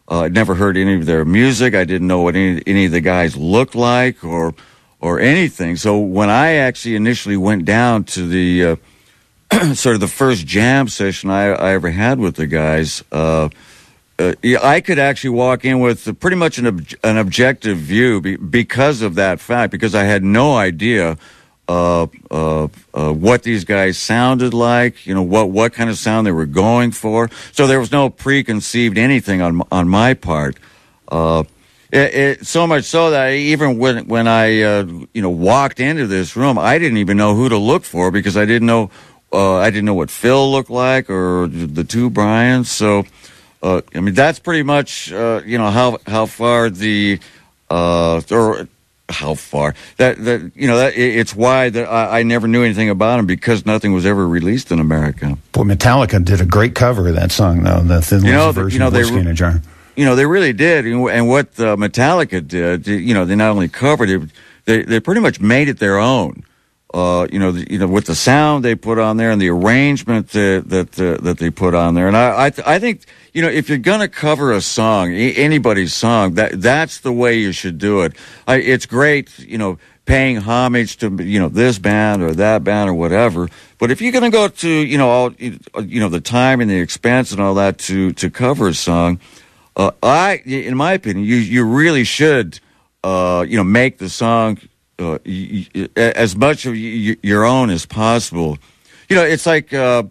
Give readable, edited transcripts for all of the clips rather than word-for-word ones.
I'd never heard any of their music. I didn't know what any of the guys looked like or anything. So when I actually initially went down to the sort of the first jam session I ever had with the guys, I could actually walk in with pretty much an objective view because of that fact, because I had no idea what these guys sounded like, what kind of sound they were going for. So there was no preconceived anything on my part. So much so that even when I walked into this room, I didn't even know who to look for because I didn't know what Phil looked like or the two Brians. So that's pretty much how far the or how far that it's why that I never knew anything about him, because nothing was ever released in America. Boy, Metallica did a great cover of that song, though, the Thin Lizzy version of Whiskey in a Jar. They really did, and what Metallica did, they not only covered it, they pretty much made it their own. With the sound they put on there and the arrangement that they put on there, and I think if you're gonna cover a song, anybody's song, that's the way you should do it. It's great, paying homage to this band or that band or whatever, but if you're gonna go to all the time and the expense and all that to cover a song, in my opinion, you really should make the song as much of your own as possible. It's like it's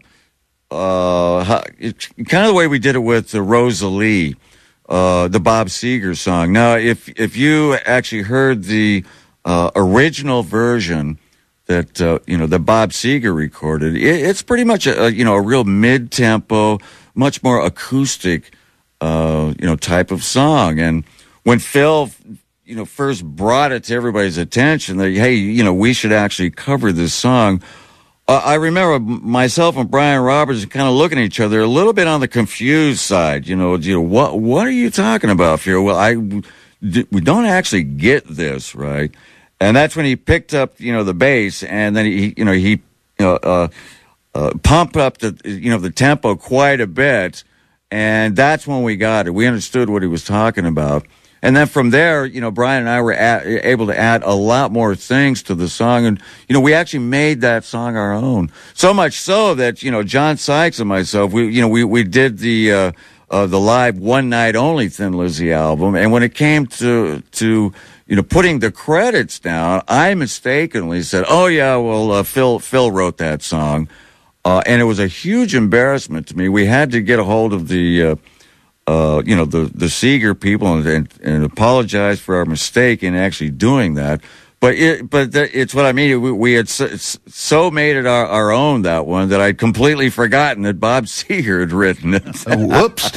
kind of the way we did it with Rosalie, the Bob Seger song. Now, if you actually heard the original version that that Bob Seger recorded, it's pretty much a real mid-tempo, much more acoustic type of song. And when Phil first brought it to everybody's attention that, hey, we should actually cover this song, I remember myself and Brian Roberts kind of looking at each other a little bit on the confused side. What are you talking about, Phil? Well, we don't actually get this, right? And that's when he picked up, the bass, and then he pumped up the tempo quite a bit, and that's when we got it. We understood what he was talking about. And then from there, Brian and I were able to add a lot more things to the song. And, we actually made that song our own. So much so that, John Sykes and myself, we did the live One Night Only Thin Lizzy album. And when it came to putting the credits down, I mistakenly said, oh, yeah, well, Phil wrote that song. And it was a huge embarrassment to me. We had to get a hold of the Seger people and apologize for our mistake in actually doing that. But it's what I mean. We had so made it our own, that one, that I'd completely forgotten that Bob Seger had written it. Whoops.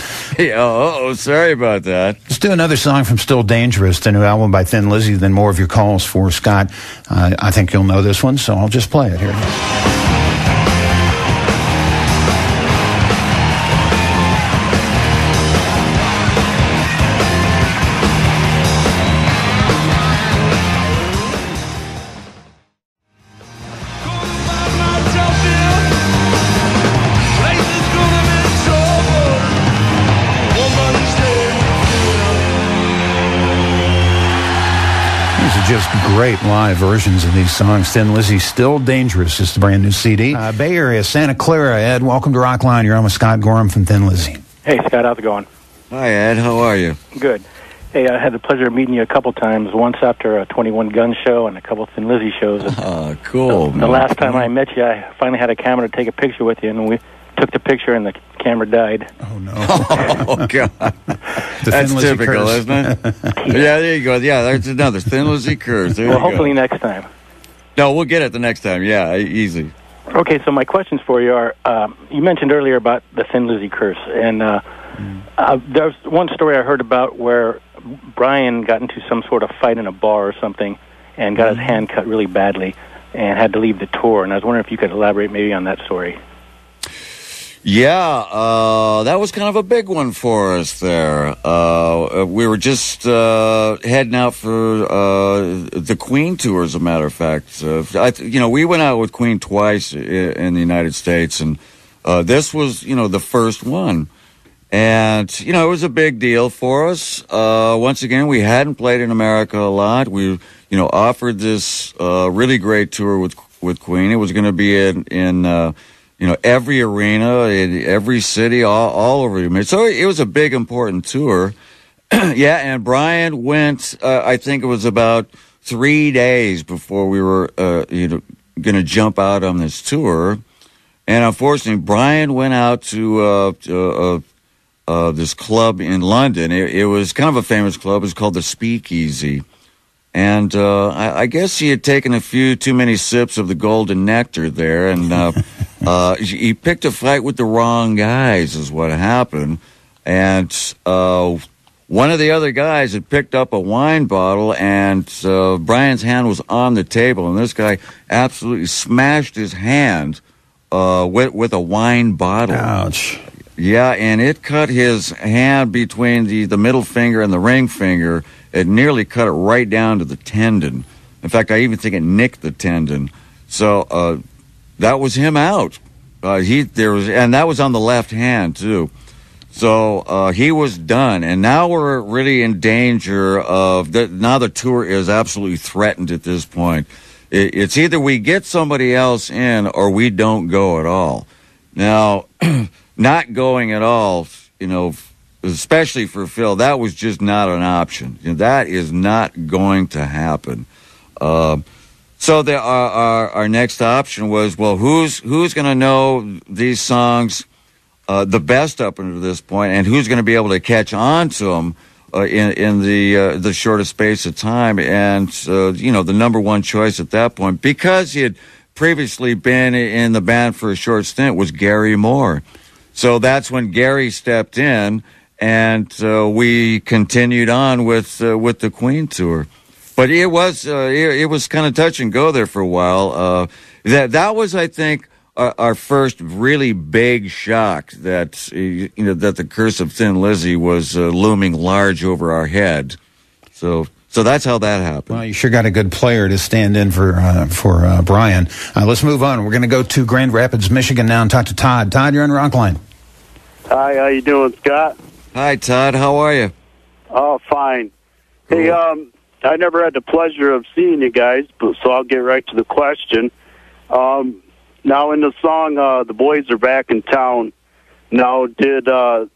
Sorry about that. Let's do another song from Still Dangerous, the new album by Thin Lizzy, then more of your calls for Scott. I think you'll know this one, so I'll just play it here. Just great live versions of these songs. Thin Lizzy, Still Dangerous is the brand new CD. Bay Area, Santa Clara. Ed, welcome to Rockline. You're on with Scott Gorham from Thin Lizzy. Hey, Scott, how's it going? Hi, Ed. How are you? Good. Hey, I had the pleasure of meeting you a couple times, once after a 21 Gun show and a couple of Thin Lizzy shows. Cool. The last time I met you, I finally had a camera to take a picture with you, and we took the picture, and the camera died. Oh, no. Oh, God. That's typical, curse. Isn't it? Yeah, there you go. Yeah, there's another Thin Lizzy curse. There well, hopefully next time. No, we'll get it the next time. Yeah, easy. Okay, so my questions for you are, you mentioned earlier about the Thin Lizzy curse, and there's one story I heard about where Brian got into some sort of fight in a bar or something and got his hand cut really badly and had to leave the tour, and I was wondering if you could elaborate maybe on that story. Yeah, that was kind of a big one for us there. We were just heading out for the Queen tour, as a matter of fact. We went out with Queen twice in the United States, and this was, the first one. And, you know, it was a big deal for us. Once again, we hadn't played in America a lot. We, you know, offered this really great tour with Queen. It was going to be in you know, every arena, in every city, all over the So it was a big, important tour. Yeah, and Brian went, I think it was about 3 days before we were, you know, going to jump out on this tour. And unfortunately, Brian went out to this club in London. It was kind of a famous club. It was called the Speakeasy. And I guess he had taken a few too many sips of the golden nectar there, and he picked a fight with the wrong guys is what happened. And one of the other guys had picked up a wine bottle, and Brian's hand was on the table, and this guy absolutely smashed his hand with a wine bottle. Ouch. Yeah, and it cut his hand between the middle finger and the ring finger. It nearly cut it right down to the tendon. In fact, I even think it nicked the tendon. So that was him out. And that was on the left hand too. So he was done, and now we're really in danger of now the tour is absolutely threatened at this point. It's either we get somebody else in or we don't go at all. Now, not going at all, you know, especially for Phil, that was just not an option. You know, that is not going to happen. So our next option was, well, who's going to know these songs the best up until this point, and who's going to be able to catch on to them in the shortest space of time? And you know, the number one choice at that point, because he had previously been in the band for a short stint, was Gary Moore. So that's when Gary stepped in, and we continued on with the Queen tour. But it was kind of touch and go there for a while. That was, I think, our first really big shock that you know, that the curse of Thin Lizzy was looming large over our head. So that's how that happened. Well, you sure got a good player to stand in for Brian. Let's move on. We're going to go to Grand Rapids, Michigan now and talk to Todd. Todd, you're on Rockline. Hi, how you doing, Scott? Hi, Todd. How are you? Oh, fine. Cool. Hey, I never had the pleasure of seeing you guys, so I'll get right to the question. Now, in the song, The Boys Are Back in Town, now, did Phil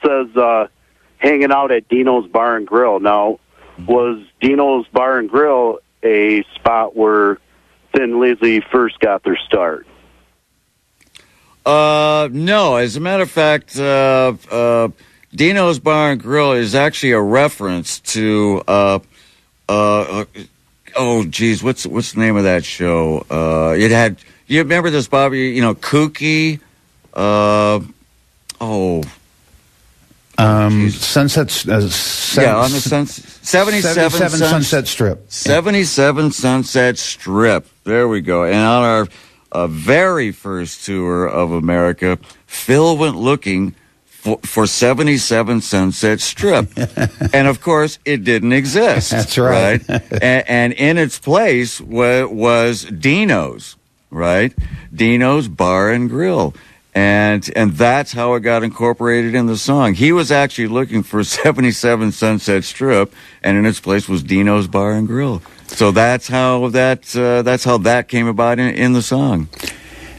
says hanging out at Dino's Bar and Grill. Now, was Dino's Bar and Grill a spot where Thin Lizzy first got their start? No. As a matter of fact, Dino's Bar and Grill is actually a reference to oh geez, what's the name of that show? It had, you remember this, Bobby? You know, Kooky. Sunset. Yeah, on the 77 Sunset Strip. 77 Sunset Strip. There we go. And on our very first tour of America, Phil went looking for 77 Sunset Strip. And, of course, it didn't exist. That's right. and in its place was Dino's, right? Dino's Bar and Grill. And that's how it got incorporated in the song. He was actually looking for 77 Sunset Strip, and in its place was Dino's Bar and Grill. So that's how that came about in the song.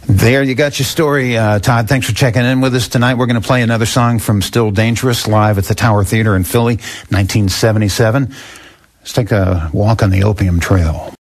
There you got your story, Todd. Thanks for checking in with us tonight. We're going to play another song from Still Dangerous live at the Tower Theater in Philly, 1977. Let's take a walk on the Opium Trail.